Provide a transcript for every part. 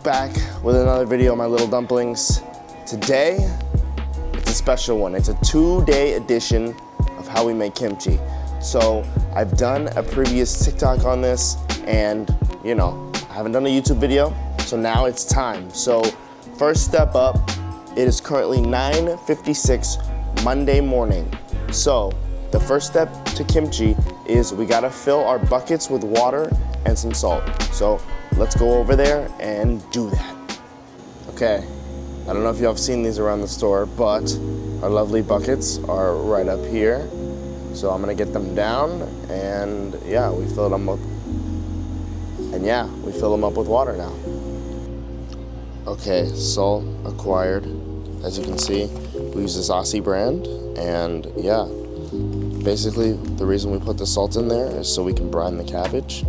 back with another video of my little dumplings. Today, it's a special one. It's a 2-day edition of how we make kimchi. So I've done a previous TikTok on this and I haven't done a YouTube video, so now it's time. So first step up, it is currently 9:56 Monday morning. So the first step to kimchi is we gotta fill our buckets with water and some salt. So let's go over there and do that. Okay, I don't know if you have seen these around the store, but our lovely buckets are right up here. So I'm gonna get them down and we fill them up. We fill them up with water now. Okay, salt acquired. As you can see, we use this Aussie brand, and basically the reason we put the salt in there is so we can brine the cabbage.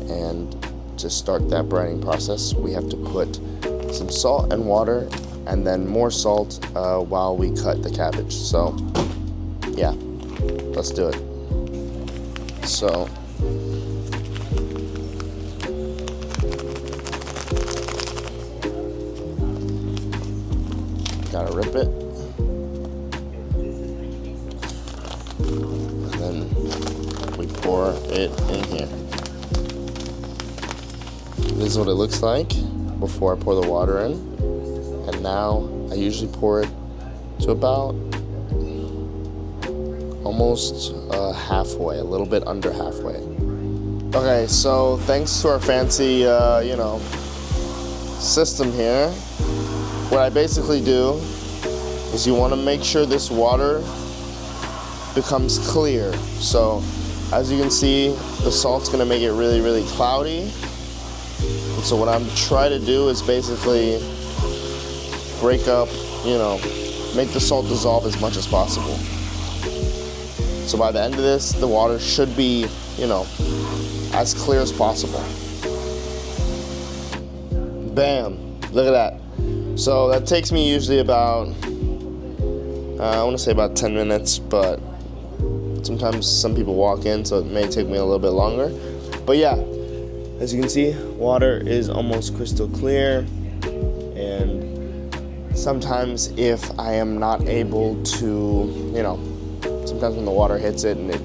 And to start that brining process, we have to put some salt and water and then more salt while we cut the cabbage. So let's do it. So gotta rip it, and then we pour it in here. This is what it looks like before I pour the water in, and now I usually pour it to about almost halfway, a little bit under halfway. Okay, so thanks to our fancy system here, what I basically do is you want to make sure this water becomes clear. So as you can see, the salt's going to make it really, really cloudy. And so what I'm trying to do is basically break up, make the salt dissolve as much as possible. So by the end of this, the water should be, as clear as possible. Bam, look at that. So that takes me usually about, I want to say about 10 minutes, but sometimes some people walk in, so it may take me a little bit longer. But as you can see, water is almost crystal clear. And sometimes if I am not able to, sometimes when the water hits it and it,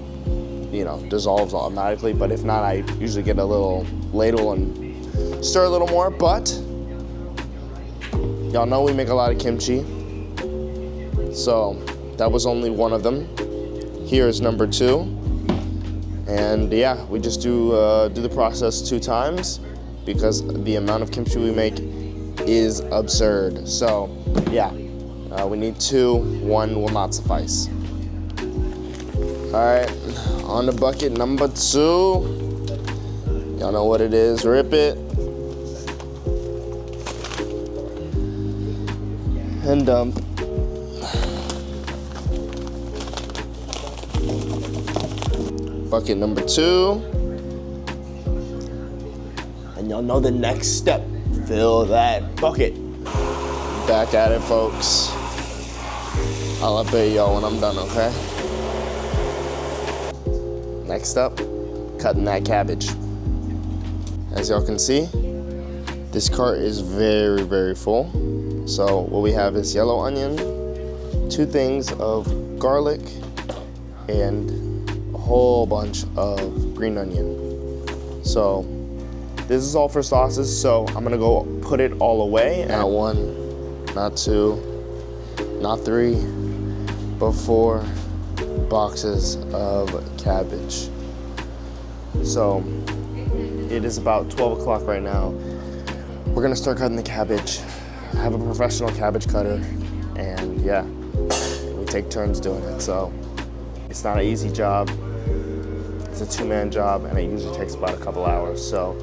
dissolves automatically. But if not, I usually get a little ladle and stir a little more. But y'all know we make a lot of kimchi. So that was only one of them. Here is number 2. And we just do the process 2 times because the amount of kimchi we make is absurd. So we need 2, 1 will not suffice. All right, on to bucket number 2. Y'all know what it is, rip it. And dump. Bucket number 2. And y'all know the next step, fill that bucket. Back at it, folks. I'll update y'all when I'm done, okay? Next up, cutting that cabbage. As y'all can see, this cart is very, very full. So what we have is yellow onion, 2 things of garlic, and a whole bunch of green onion. So this is all for sauces, so I'm gonna go put it all away. Not 1, not 2, not 3, but 4 boxes of cabbage. So it is about 12 o'clock right now. We're gonna start cutting the cabbage. I have a professional cabbage cutter, and we take turns doing it. So it's not an easy job. It's a 2-man job, and it usually takes about a couple hours. So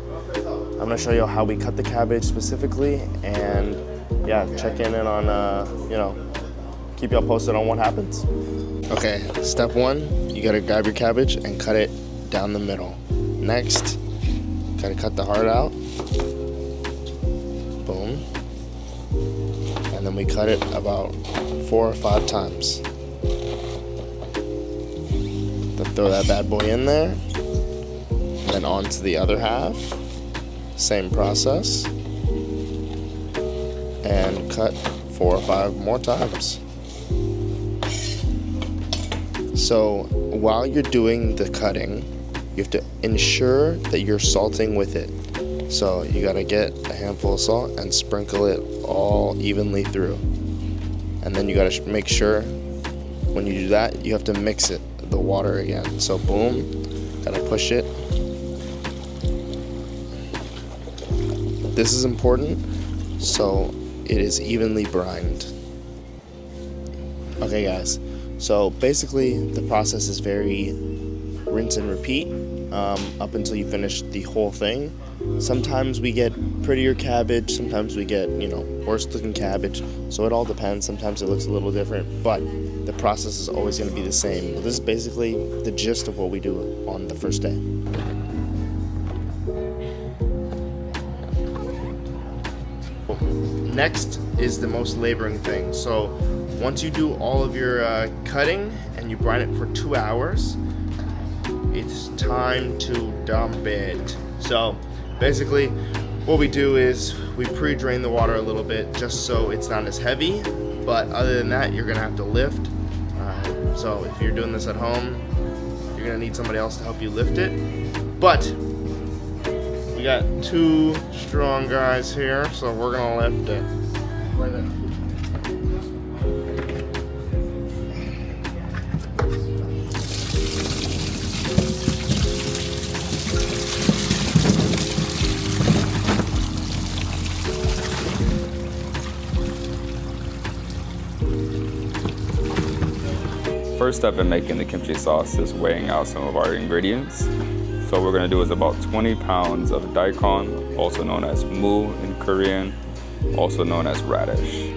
I'm gonna show you how we cut the cabbage specifically, and check in on keep y'all posted on what happens. Okay, step 1, you gotta grab your cabbage and cut it down the middle. Next, gotta cut the heart out. Boom. And then we cut it about 4 or 5 times. Then throw that bad boy in there. And then on to the other half. Same process. and cut 4 or 5 more times. So while you're doing the cutting, you have to ensure that you're salting with it. So you gotta get a handful of salt and sprinkle it all evenly through. And then you gotta make sure when you do that, you have to mix it, the water again. So boom, gotta push it. This is important, so it is evenly brined. Okay guys, so basically the process is very rinse and repeat up until you finish the whole thing. Sometimes we get prettier cabbage, sometimes we get, worse looking cabbage, so it all depends. Sometimes it looks a little different, but the process is always going to be the same. This is basically the gist of what we do on the first day. Next is the most laboring thing. So once you do all of your cutting and you brine it for 2 hours, it's time to dump it. So basically what we do is we pre-drain the water a little bit just so it's not as heavy, but other than that you're gonna have to lift. So if you're doing this at home, you're gonna need somebody else to help you lift it. But we got 2 strong guys here, so we're gonna lift it. Right there. First step in making the kimchi sauce is weighing out some of our ingredients. So what we're gonna do is about 20 pounds of daikon, also known as mu in Korean, also known as radish.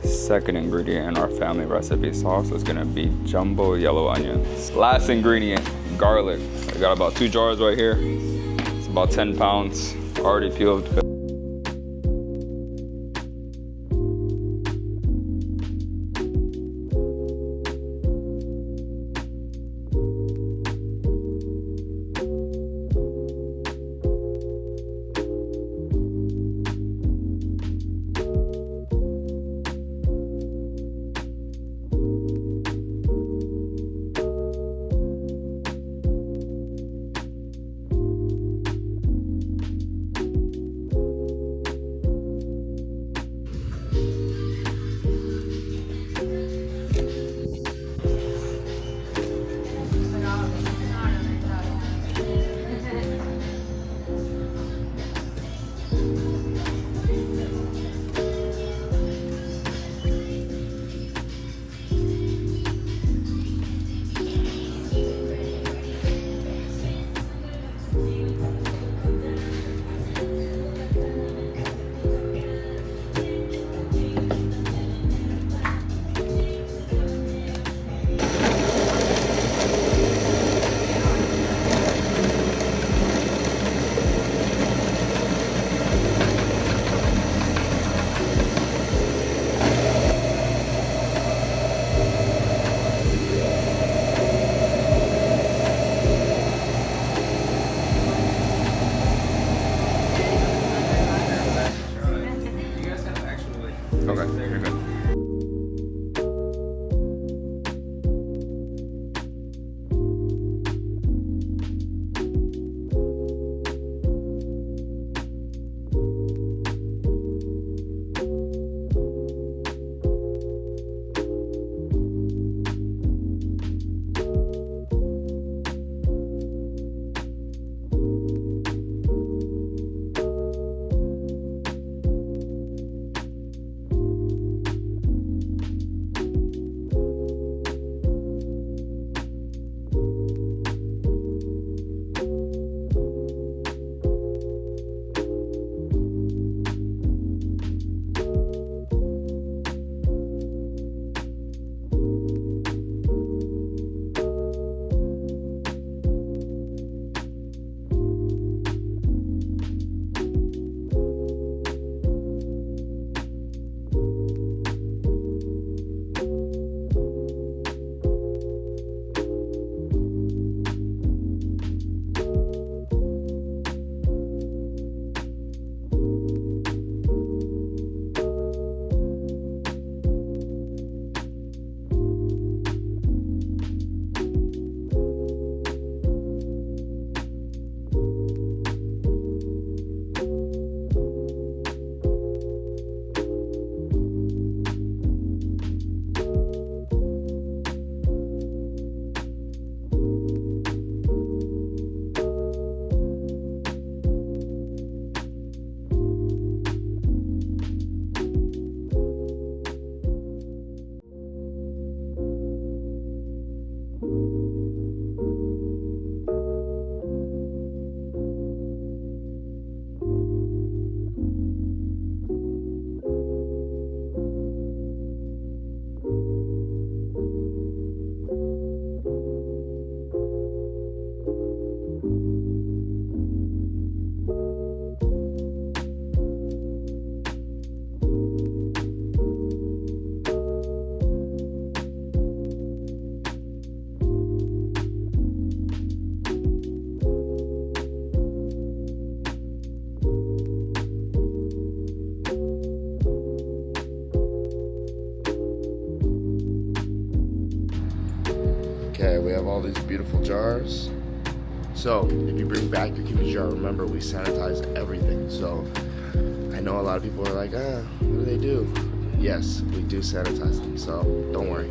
Second ingredient in our family recipe sauce is gonna be jumbo yellow onions. Last ingredient, garlic. I got about 2 jars right here. It's about 10 pounds, already peeled. these beautiful jars. So if you bring back your kimchi jar, remember we sanitize everything. So I know a lot of people are like, what do they do? Yes, we do sanitize them, so don't worry.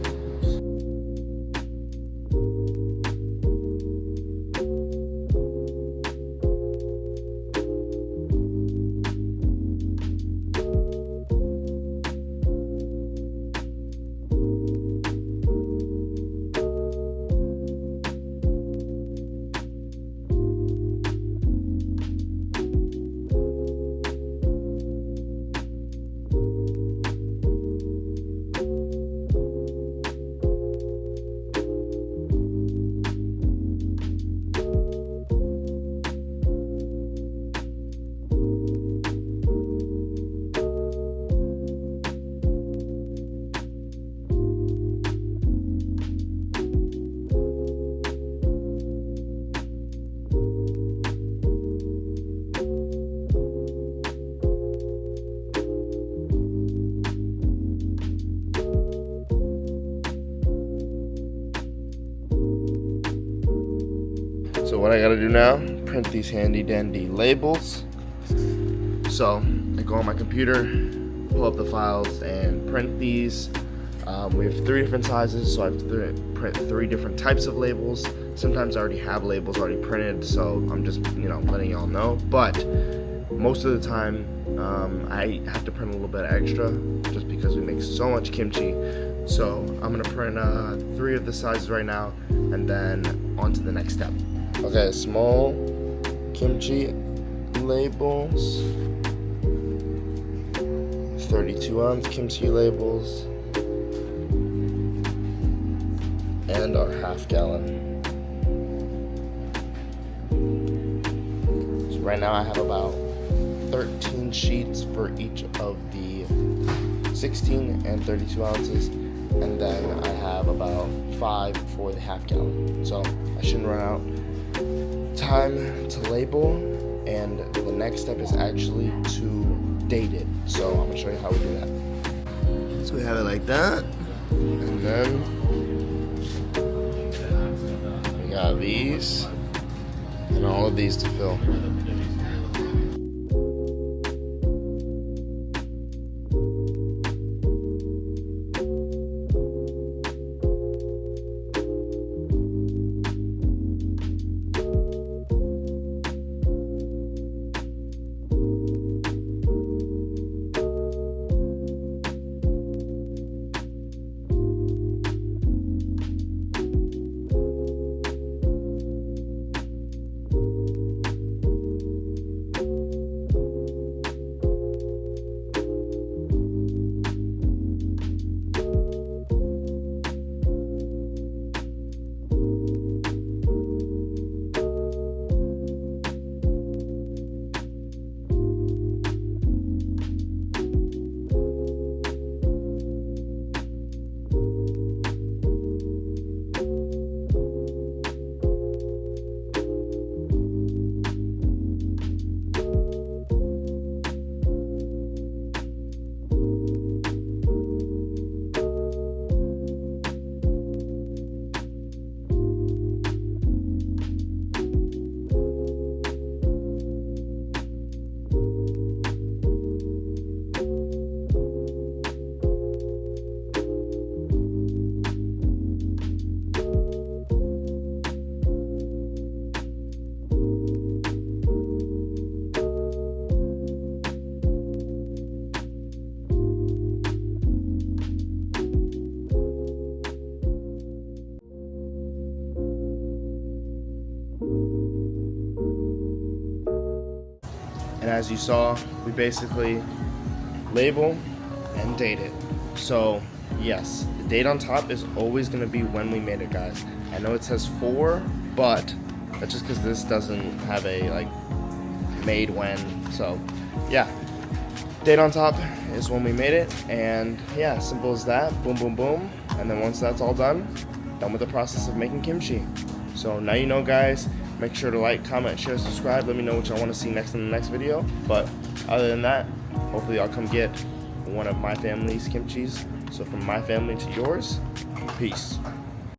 So what I gotta do now, print these handy dandy labels. So I go on my computer, pull up the files and print these. We have 3 different sizes, so I have to print 3 different types of labels. Sometimes I already have labels already printed, so I'm just, letting y'all know. But most of the time, I have to print a little bit extra just because we make so much kimchi. So I'm gonna print 3 of the sizes right now, and then on to the next step. Okay, small kimchi labels, 32-ounce kimchi labels, and our half-gallon. So right now I have about 13 sheets for each of the 16 and 32 ounces, and then I have about 5 for the half-gallon. So I shouldn't run out. Time to label, and the next step is actually to date it. So I'm gonna show you how we do that. So we have it like that, and then we got these and all of these to fill. And as you saw, we basically label and date it. So yes, the date on top is always gonna be when we made it, guys. I know it says 4, but that's just because this doesn't have a made when. So yeah, date on top is when we made it, and yeah, simple as that. Boom, boom, boom. And then once that's all done with the process of making kimchi. So now you know, guys. Make sure to like, comment, share, subscribe. Let me know what y'all want to see next in the next video. But other than that, hopefully y'all come get one of my family's kimchis. So from my family to yours, peace.